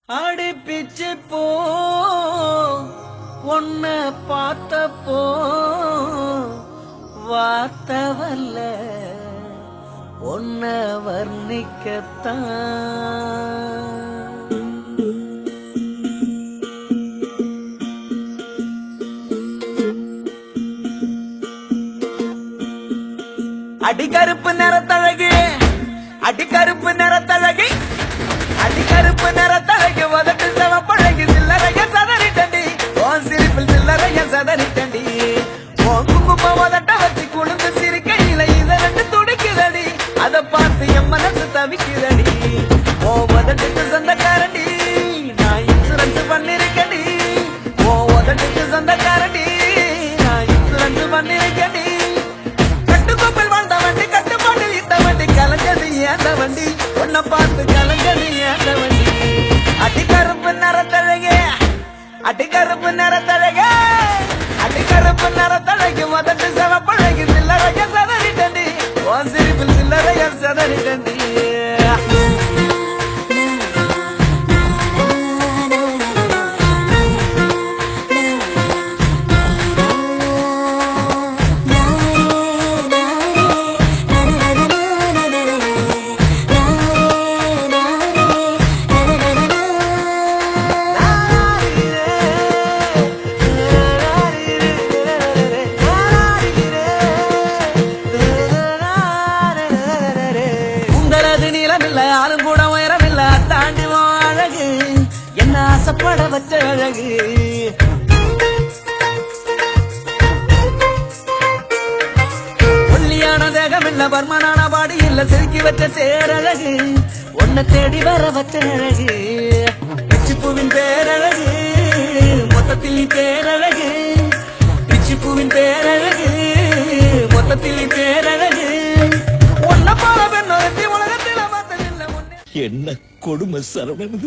அடிப்பிச்சு போ ஒன்ன பார்த்தப்போ வார்த்தவல்ல ஒன்ன வர்ணிக்கத்தான். அடிகருப்பு நிறத்தழகு அடிகருப்பு நிறத்தழகு அடிகருப்பு நிறத்தழகு வதட்டு செவப்பழகு சில்லறைய சதறிட்டண்டி உன் சிரிப்பில் சில்லறைய சதறிட்டண்டி உன் குங்கும வதட்ட வச்சு குழுந்து சிரிக்கையில இத ரெண்டு துடிக்குதடி அதை பார்த்து என் மனசு தவிக்குதடி ஓ வதட்டுக்கு சொந்தக்காரண்டி நான் இன்சூரன்ஸ் பண்ணிருக்கடி ஓ வதட்டுக்கு சொந்தக்காரண்டி நான் இன்சூரன்ஸ் பண்ணிருக்கடி கட்டுக்கோப்பில் வாழ்ந்த வண்டி கட்டுப்பாட்டில் இந்த வண்டி கலஞ்சது ஏந்த வண்டி உன்னை பார்த்து கலஞ்சது ஏந்த வண்டி அடிகருப்பு நிறத்தழகே அடிகருப்பு நிறத்தழகே அடிகருப்பு நிறத்தழகு முதட்டு செவப்பழகு சில்லறைய சதறிட்டண்டி உன் சிரிப்பில் சில்லறைய சதறிட்டண்டி. நீளமில்ல ஆளும் கூட உயரமில்ல தாண்டி அழகு என்ன ஆசைப்பட வச்ச அழகு ஒல்லியான தேகம் இல்ல பர்மனான பாடி இல்ல செதுக்கி வச்ச தேரழகு உன்னை தேடி வர வச்ச அழகு பிச்சிப்பூவின் பேரழகு மொத்தத்தில் தேரழகு பிச்சிப்பூவின் பேரழகு மொத்தத்தில் தேரழகு ஒன்ன போல பெண்ணொருத்தி உலகத்தில் என்ன கொடுமை சரவணன்.